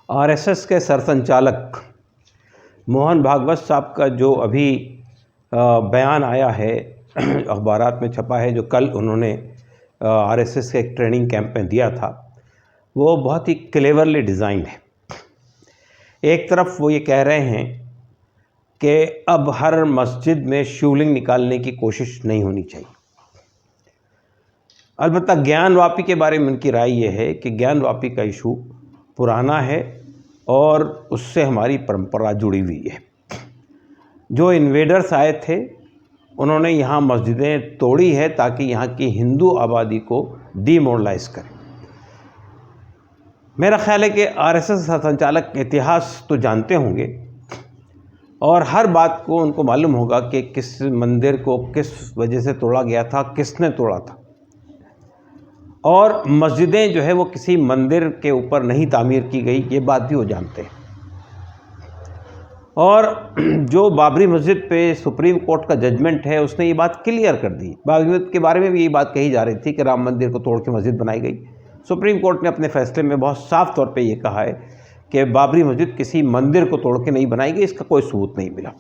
RSS के सरसंचालक मोहन भागवत साहब का जो अभी बयान आया है, अखबारात में छपा है, जो कल उन्होंने आरएसएस के एक ट्रेनिंग कैंप में दिया था, वो बहुत ही क्लेवरली डिज़ाइंड है। एक तरफ वो ये कह रहे हैं कि अब हर मस्जिद में शिवलिंग निकालने की कोशिश नहीं होनी चाहिए। अलबत्ता ज्ञानवापी के बारे में उनकी राय ये है कि ज्ञानवापी का इशू पुराना है और उससे हमारी परंपरा जुड़ी हुई है। जो इन्वेडर्स आए थे उन्होंने यहाँ मस्जिदें तोड़ी है ताकि यहाँ की हिंदू आबादी को डीमोरलाइज करें। मेरा ख्याल है कि आरएसएस संचालक इतिहास तो जानते होंगे और हर बात को उनको मालूम होगा कि किस मंदिर को किस वजह से तोड़ा गया था, किसने तोड़ा था। और मस्जिदें जो है वो किसी मंदिर के ऊपर नहीं तामीर की गई, ये बात भी वो जानते हैं। और जो बाबरी मस्जिद पे सुप्रीम कोर्ट का जजमेंट है उसने ये बात क्लियर कर दी। बाबरी मस्जिद के बारे में भी ये बात कही जा रही थी कि राम मंदिर को तोड़ के मस्जिद बनाई गई। सुप्रीम कोर्ट ने अपने फैसले में बहुत साफ तौर पे ये कहा है कि बाबरी मस्जिद किसी मंदिर को तोड़ के नहीं बनाई गई, इसका कोई सबूत नहीं मिला।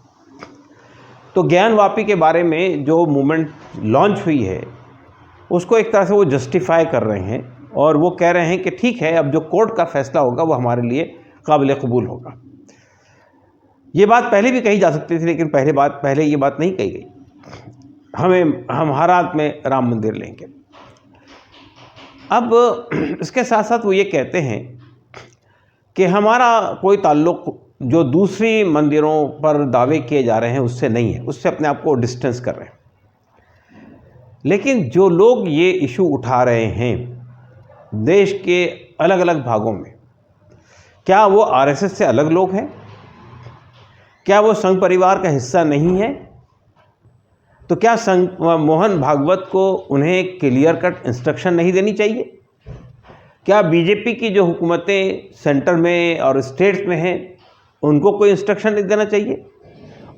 तो ज्ञानवापी के बारे में जो मूवमेंट लॉन्च हुई है उसको एक तरह से वो जस्टिफाई कर रहे हैं और वो कह रहे हैं कि ठीक है, अब जो कोर्ट का फैसला होगा वो हमारे लिए काबिल कबूल होगा। ये बात पहले भी कही जा सकती थी, लेकिन पहले ये बात नहीं कही गई। हम हर हाल में राम मंदिर लेंगे। अब इसके साथ साथ वो ये कहते हैं कि हमारा कोई ताल्लुक़ जो दूसरी मंदिरों पर दावे किए जा रहे हैं उससे नहीं है, उससे अपने आप को डिस्टेंस कर रहे हैं। लेकिन जो लोग ये इशू उठा रहे हैं देश के अलग अलग भागों में, क्या वो आरएसएस से अलग लोग हैं? क्या वो संघ परिवार का हिस्सा नहीं है? तो क्या मोहन भागवत को उन्हें क्लियर कट इंस्ट्रक्शन नहीं देनी चाहिए? क्या बीजेपी की जो हुकूमतें सेंटर में और स्टेट्स में हैं उनको कोई इंस्ट्रक्शन नहीं देना चाहिए?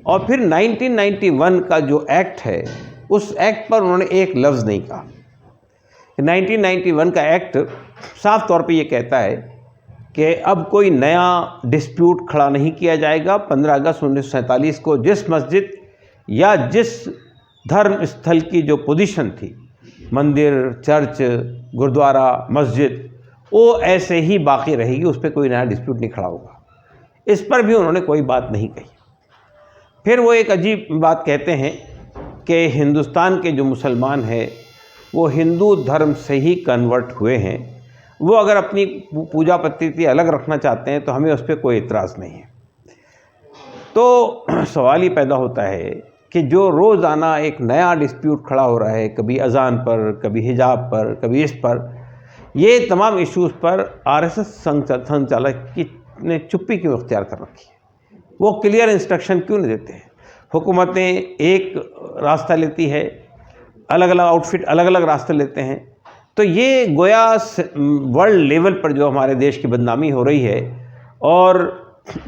और फिर 1991 का जो एक्ट है उस एक्ट पर उन्होंने एक लफ्ज़ नहीं कहा। 1991 का एक्ट साफ तौर पे ये कहता है कि अब कोई नया डिस्प्यूट खड़ा नहीं किया जाएगा। 15 अगस्त 1947 को जिस मस्जिद या जिस धर्म स्थल की जो पोजीशन थी, मंदिर, चर्च, गुरुद्वारा, मस्जिद, वो ऐसे ही बाकी रहेगी, उस पर कोई नया डिस्प्यूट नहीं खड़ा होगा। इस पर भी उन्होंने कोई बात नहीं कही। फिर वो एक अजीब बात कहते हैं कि हिंदुस्तान के जो मुसलमान हैं वो हिंदू धर्म से ही कन्वर्ट हुए हैं, वो अगर अपनी पूजा पद्धति अलग रखना चाहते हैं तो हमें उस पर कोई इतराज़ नहीं है। तो सवाल ये पैदा होता है कि जो रोज़ाना एक नया डिस्प्यूट खड़ा हो रहा है, कभी अजान पर, कभी हिजाब पर, कभी इस पर, ये तमाम इश्यूज़ पर आरएसएस संचालक ने चुप्पी क्यों इख्तियार कर रखी है? वो क्लियर इंस्ट्रक्शन क्यों नहीं देते हैं? हुकूमतें एक रास्ता लेती है, अलग अलग आउटफिट अलग अलग रास्ते लेते हैं। तो ये गोया वर्ल्ड लेवल पर जो हमारे देश की बदनामी हो रही है और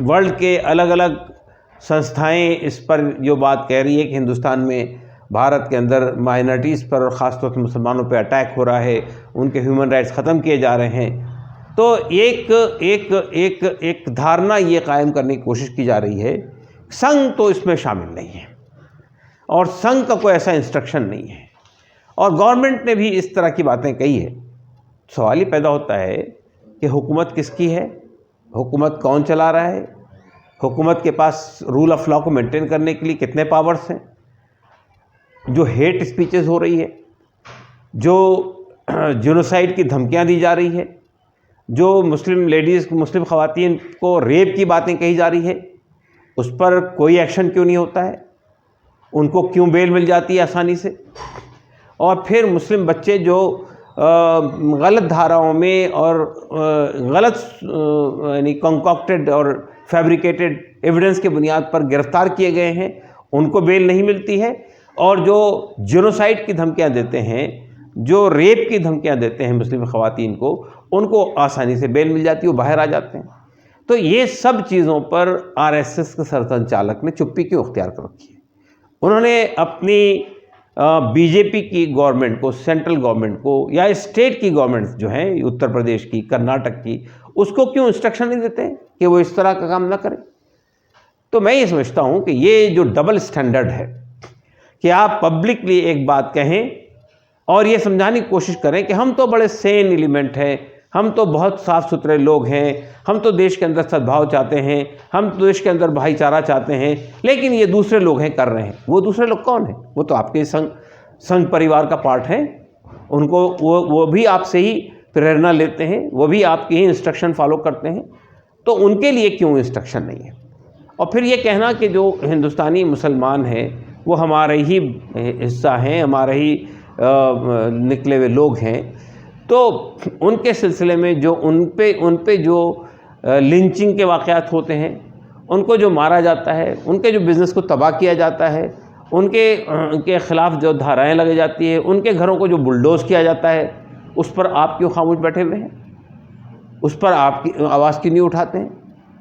वर्ल्ड के अलग अलग संस्थाएं इस पर जो बात कह रही है कि हिंदुस्तान में, भारत के अंदर माइनॉरिटीज़ पर और ख़ास तौर पर मुसलमानों पर अटैक हो रहा है, उनके ह्यूमन राइट्स ख़त्म किए जा रहे हैं, तो एक धारणा ये कायम करने की कोशिश की जा रही है, संघ तो इसमें शामिल नहीं है और संघ का कोई ऐसा इंस्ट्रक्शन नहीं है और गवर्नमेंट ने भी इस तरह की बातें कही है। सवाल ही पैदा होता है कि हुकूमत किसकी है? हुकूमत कौन चला रहा है? हुकूमत के पास रूल ऑफ लॉ को मेंटेन करने के लिए कितने पावर्स हैं? जो हेट स्पीचेस हो रही है, जो जेनोसाइड की धमकियां दी जा रही है, जो मुस्लिम लेडीज़, मुस्लिम ख़वातीन को रेप की बातें कही जा रही है, उस पर कोई एक्शन क्यों नहीं होता है? उनको क्यों बेल मिल जाती है आसानी से? और फिर मुस्लिम बच्चे जो गलत धाराओं में और गलत यानी कंकॉक्टेड और फैब्रिकेटेड एविडेंस के बुनियाद पर गिरफ्तार किए गए हैं, उनको बेल नहीं मिलती है। और जो जेनोसाइड की धमकियां देते हैं, जो रेप की धमकियां देते हैं मुस्लिम ख़वातीन को, उनको आसानी से बेल मिल जाती है, वो बाहर आ जाते हैं। तो ये सब चीज़ों पर आरएसएस के सरसंचालक ने चुप्पी क्यों इख्तियार कर रखी है? उन्होंने अपनी बीजेपी की गवर्नमेंट को, सेंट्रल गवर्नमेंट को या स्टेट की गवर्नमेंट जो हैं, उत्तर प्रदेश की, कर्नाटक की, उसको क्यों इंस्ट्रक्शन नहीं देते हैं कि वो इस तरह का काम ना करे? तो मैं ये समझता हूँ कि ये जो डबल स्टैंडर्ड है कि आप पब्लिकली एक बात कहें और ये समझाने की कोशिश करें कि हम तो बड़े सेन एलिमेंट हैं, हम तो बहुत साफ़ सुथरे लोग हैं, हम तो देश के अंदर सद्भाव चाहते हैं, हम तो देश के अंदर भाईचारा चाहते हैं, लेकिन ये दूसरे लोग हैं कर रहे हैं। वो दूसरे लोग कौन हैं? वो तो आपके संघ परिवार का पार्ट है। उनको वो भी आपसे ही प्रेरणा लेते हैं, वो भी आपके ही इंस्ट्रक्शन फॉलो करते हैं, तो उनके लिए क्यों इंस्ट्रक्शन नहीं है? और फिर ये कहना कि जो हिंदुस्तानी मुसलमान हैं वो हमारे ही हिस्सा हैं, हमारे ही निकले हुए लोग हैं, तो उनके सिलसिले में जो उन पे जो लिंचिंग के वाक़यात होते हैं, उनको जो मारा जाता है, उनके जो बिज़नेस को तबाह किया जाता है, उनके ख़िलाफ़ जो धाराएं लगाई जाती है, उनके घरों को जो बुलडोज़ किया जाता है, उस पर आप क्यों खामोश बैठे हुए हैं? उस पर आपकी आवाज़ क्यों नहीं उठाते हैं?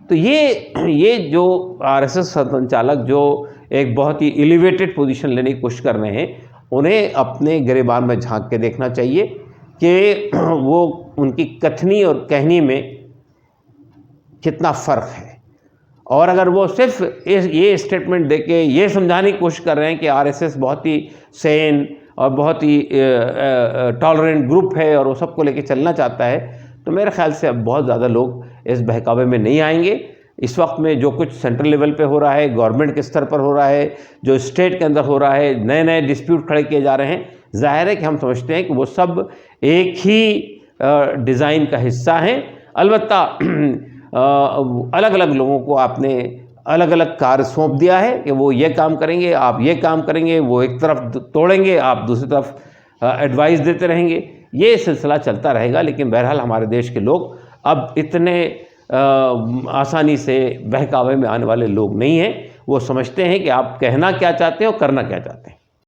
तो ये जो आरएसएस संचालक जो एक बहुत ही एलिवेटेड पोजीशन लेने की कोशिश कर रहे हैं, उन्हें अपने गिरेबान में झांक के देखना चाहिए कि वो उनकी कथनी और कहनी में कितना फ़र्क है। और अगर वो सिर्फ ये स्टेटमेंट देके ये समझाने की कोशिश कर रहे हैं कि आरएसएस बहुत ही सेन और बहुत ही टॉलरेंट ग्रुप है और वो सबको लेके चलना चाहता है, तो मेरे ख्याल से अब बहुत ज़्यादा लोग इस बहकावे में नहीं आएंगे। इस वक्त में जो कुछ सेंट्रल लेवल पे हो रहा है, गवर्नमेंट के स्तर पर हो रहा है, जो स्टेट के अंदर हो रहा है, नए नए डिस्प्यूट खड़े किए जा रहे हैं, ज़ाहिर है कि हम समझते हैं कि वो सब एक ही डिज़ाइन का हिस्सा हैं। अलबत्ता अलग अलग लोगों को आपने अलग अलग कार्य सौंप दिया है कि वो ये काम करेंगे, आप ये काम करेंगे, वो एक तरफ तोड़ेंगे, आप दूसरी तरफ एडवाइस देते रहेंगे। ये सिलसिला चलता रहेगा, लेकिन बहरहाल हमारे देश के लोग अब इतने आसानी से बहकावे में आने वाले लोग नहीं हैं। वो समझते हैं कि आप कहना क्या चाहते हैं और करना क्या चाहते हैं।